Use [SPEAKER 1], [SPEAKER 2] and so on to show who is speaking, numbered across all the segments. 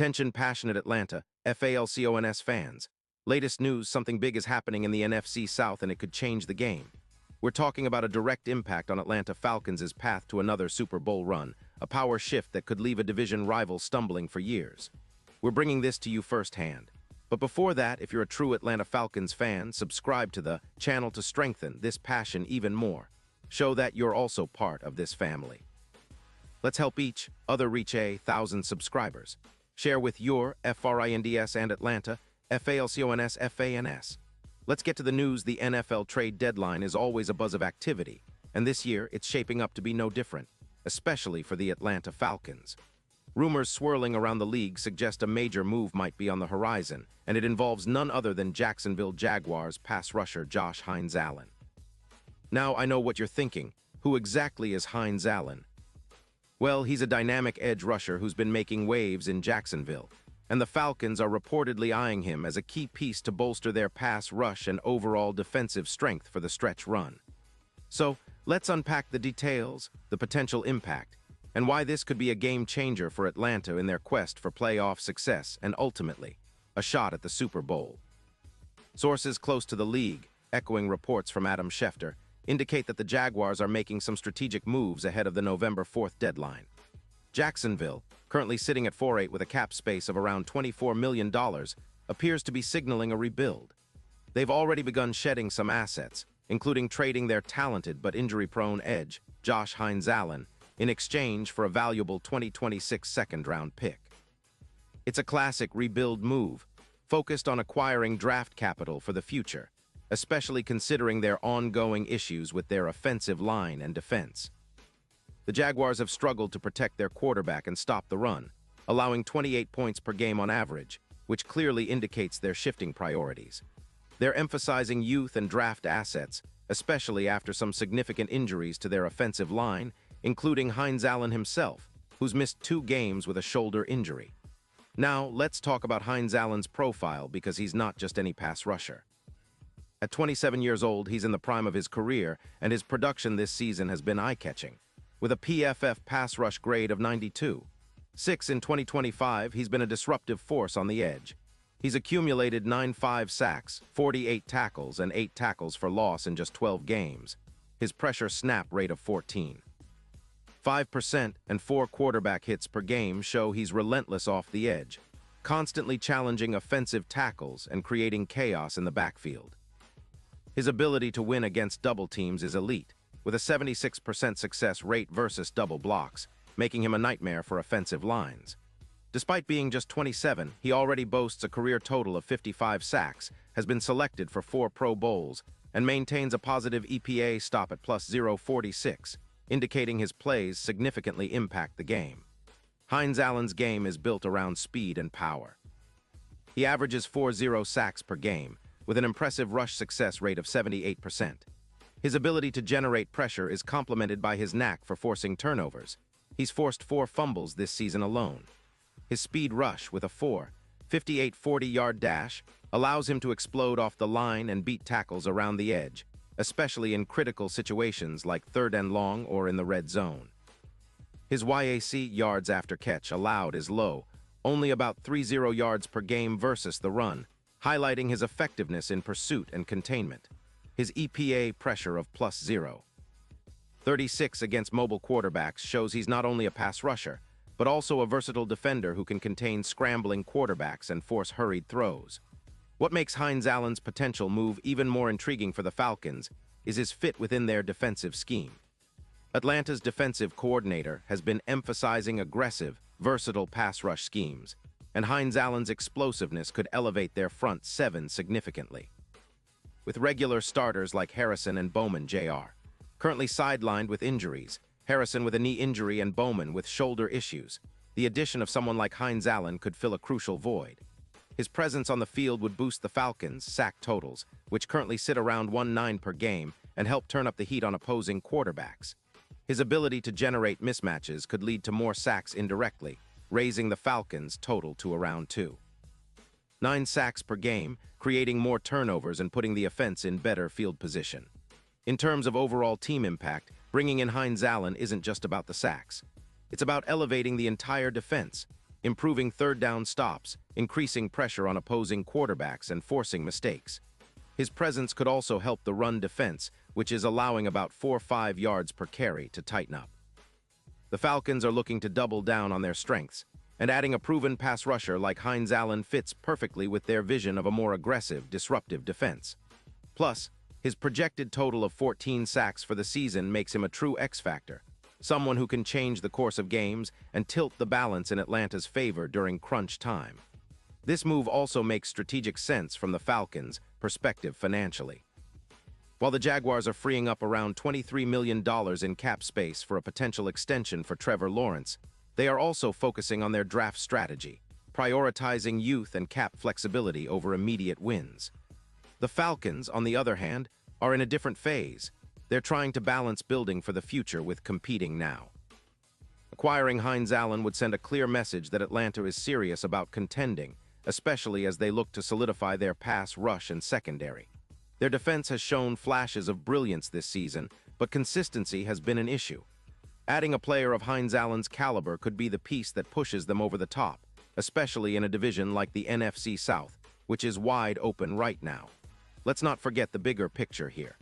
[SPEAKER 1] Attention passionate Atlanta, Falcons fans. Latest news, something big is happening in the NFC South and it could change the game. We're talking about a direct impact on Atlanta Falcons' path to another Super Bowl run, a power shift that could leave a division rival stumbling for years. We're bringing this to you firsthand. But before that, if you're a true Atlanta Falcons fan, subscribe to the channel to strengthen this passion even more. Show that you're also part of this family. Let's help each other reach 1,000 subscribers. Share with your FRINDS and Atlanta, FALCONS, FANS. Let's get to the news. The NFL trade deadline is always a buzz of activity, and this year it's shaping up to be no different, especially for the Atlanta Falcons. Rumors swirling around the league suggest a major move might be on the horizon, and it involves none other than Jacksonville Jaguars pass rusher Josh Hines-Allen. Now I know what you're thinking. Who exactly is Hines-Allen? Well, he's a dynamic edge rusher who's been making waves in Jacksonville, and the Falcons are reportedly eyeing him as a key piece to bolster their pass rush and overall defensive strength for the stretch run. So, let's unpack the details, the potential impact, and why this could be a game changer for Atlanta in their quest for playoff success and ultimately, a shot at the Super Bowl. Sources close to the league, echoing reports from Adam Schefter, indicate that the Jaguars are making some strategic moves ahead of the November 4th deadline. Jacksonville, currently sitting at 4-8 with a cap space of around $24 million, appears to be signaling a rebuild. They've already begun shedding some assets, including trading their talented but injury-prone edge, Josh Hines-Allen, in exchange for a valuable 2026 second-round pick. It's a classic rebuild move, focused on acquiring draft capital for the future, especially considering their ongoing issues with their offensive line and defense. The Jaguars have struggled to protect their quarterback and stop the run, allowing 28 points per game on average, which clearly indicates their shifting priorities. They're emphasizing youth and draft assets, especially after some significant injuries to their offensive line, including Hines-Allen himself, who's missed 2 games with a shoulder injury. Now, let's talk about Hines-Allen's profile because he's not just any pass rusher. At 27 years old, he's in the prime of his career, and his production this season has been eye-catching. With a PFF pass rush grade of 92.6 in 2025, he's been a disruptive force on the edge. He's accumulated 9.5 sacks, 48 tackles, and 8 tackles for loss in just 12 games. His pressure snap rate of 14.5% and 4 quarterback hits per game show he's relentless off the edge, constantly challenging offensive tackles and creating chaos in the backfield. His ability to win against double teams is elite, with a 76% success rate versus double blocks, making him a nightmare for offensive lines. Despite being just 27, he already boasts a career total of 55 sacks, has been selected for 4 Pro Bowls, and maintains a positive EPA stop at plus 0.46, indicating his plays significantly impact the game. Hines-Allen's game is built around speed and power. He averages 4.0 sacks per game, with an impressive rush success rate of 78%. His ability to generate pressure is complemented by his knack for forcing turnovers. He's forced 4 fumbles this season alone. His speed rush with a 4.58 40-yard dash allows him to explode off the line and beat tackles around the edge, especially in critical situations like 3rd and long or in the red zone. His YAC yards after catch allowed is low, only about 3.0 yards per game versus the run, highlighting his effectiveness in pursuit and containment. His EPA pressure of plus 0.36 against mobile quarterbacks shows he's not only a pass rusher, but also a versatile defender who can contain scrambling quarterbacks and force hurried throws. What makes Hines-Allen's potential move even more intriguing for the Falcons is his fit within their defensive scheme. Atlanta's defensive coordinator has been emphasizing aggressive, versatile pass rush schemes, and Hines-Allen's explosiveness could elevate their front 7 significantly. With regular starters like Harrison and Bowman Jr., currently sidelined with injuries, Harrison with a knee injury and Bowman with shoulder issues, the addition of someone like Hines-Allen could fill a crucial void. His presence on the field would boost the Falcons' sack totals, which currently sit around 1.9 per game, and help turn up the heat on opposing quarterbacks. His ability to generate mismatches could lead to more sacks indirectly, raising the Falcons' total to around 2.9 sacks per game, creating more turnovers and putting the offense in better field position. In terms of overall team impact, bringing in Hines-Allen isn't just about the sacks. It's about elevating the entire defense. improving third down stops, increasing pressure on opposing quarterbacks, and forcing mistakes. His presence could also help the run defense, which is allowing about 4-5 yards per carry, to tighten up. The Falcons are looking to double down on their strengths, and adding a proven pass rusher like Hines Allen fits perfectly with their vision of a more aggressive, disruptive defense. Plus, his projected total of 14 sacks for the season makes him a true X-factor, someone who can change the course of games and tilt the balance in Atlanta's favor during crunch time. This move also makes strategic sense from the Falcons' perspective financially. While the Jaguars are freeing up around $23 million in cap space for a potential extension for Trevor Lawrence, they are also focusing on their draft strategy, prioritizing youth and cap flexibility over immediate wins. The Falcons, on the other hand, are in a different phase. They're trying to balance building for the future with competing now. Acquiring Hines Allen would send a clear message that Atlanta is serious about contending, especially as they look to solidify their pass rush and secondary. Their defense has shown flashes of brilliance this season, but consistency has been an issue. Adding a player of Hines Allen's caliber could be the piece that pushes them over the top, especially in a division like the NFC South, which is wide open right now. Let's not forget the bigger picture here.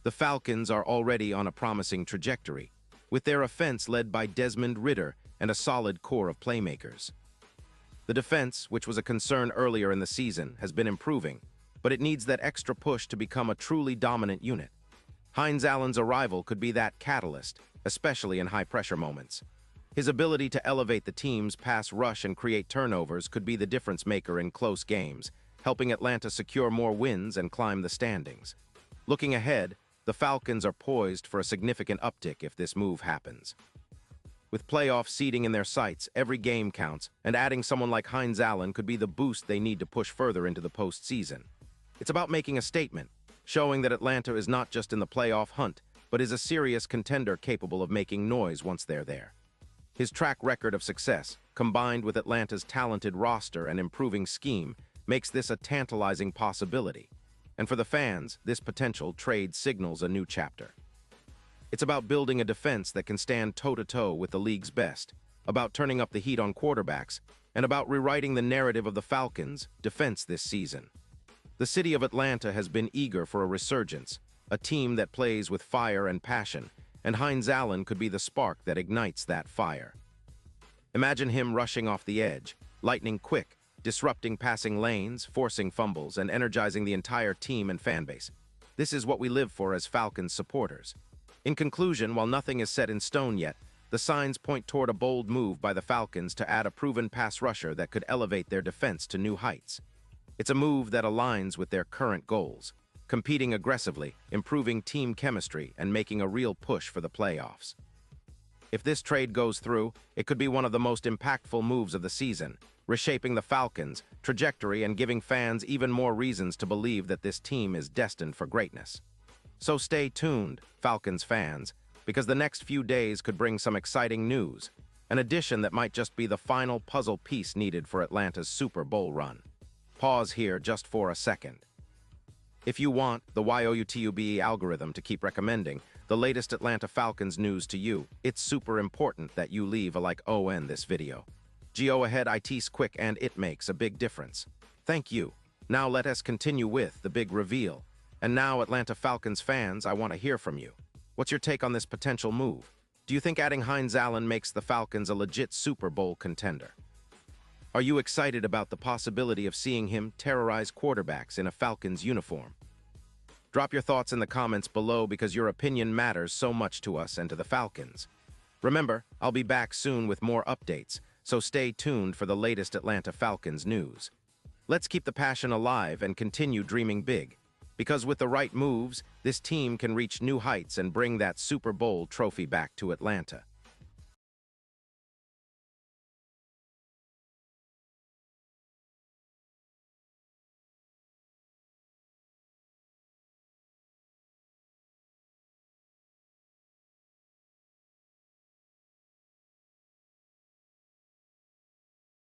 [SPEAKER 1] The Falcons are already on a promising trajectory, with their offense led by Desmond Ridder and a solid core of playmakers. The defense, which was a concern earlier in the season, has been improving, but it needs that extra push to become a truly dominant unit. Hines Allen's arrival could be that catalyst, especially in high-pressure moments. His ability to elevate the team's pass rush and create turnovers could be the difference-maker in close games, helping Atlanta secure more wins and climb the standings. Looking ahead, the Falcons are poised for a significant uptick if this move happens. With playoff seeding in their sights, every game counts, and adding someone like Hines Allen could be the boost they need to push further into the postseason. It's about making a statement, showing that Atlanta is not just in the playoff hunt, but is a serious contender capable of making noise once they're there. His track record of success, combined with Atlanta's talented roster and improving scheme, makes this a tantalizing possibility. And for the fans, this potential trade signals a new chapter. It's about building a defense that can stand toe-to-toe with the league's best, about turning up the heat on quarterbacks, and about rewriting the narrative of the Falcons' defense this season. The city of Atlanta has been eager for a resurgence, a team that plays with fire and passion, and Hines Allen could be the spark that ignites that fire. Imagine him rushing off the edge, lightning quick, disrupting passing lanes, forcing fumbles, and energizing the entire team and fanbase. This is what we live for as Falcons supporters. In conclusion, while nothing is set in stone yet, the signs point toward a bold move by the Falcons to add a proven pass rusher that could elevate their defense to new heights. It's a move that aligns with their current goals, competing aggressively, improving team chemistry, and making a real push for the playoffs. If this trade goes through, it could be one of the most impactful moves of the season, reshaping the Falcons' trajectory and giving fans even more reasons to believe that this team is destined for greatness. So stay tuned, Falcons fans, because the next few days could bring some exciting news, an addition that might just be the final puzzle piece needed for Atlanta's Super Bowl run. Pause here just for a second. If you want the YOUTUBE algorithm to keep recommending the latest Atlanta Falcons news to you, it's super important that you leave a like on this video. Go ahead, it's quick and it makes a big difference. Thank you. Now let us continue with the big reveal. And now, Atlanta Falcons fans, I want to hear from you. What's your take on this potential move? Do you think adding Hines Allen makes the Falcons a legit Super Bowl contender? Are you excited about the possibility of seeing him terrorize quarterbacks in a Falcons uniform? Drop your thoughts in the comments below because your opinion matters so much to us and to the Falcons. Remember, I'll be back soon with more updates, so stay tuned for the latest Atlanta Falcons news. Let's keep the passion alive and continue dreaming big, because with the right moves, this team can reach new heights and bring that Super Bowl trophy back to Atlanta.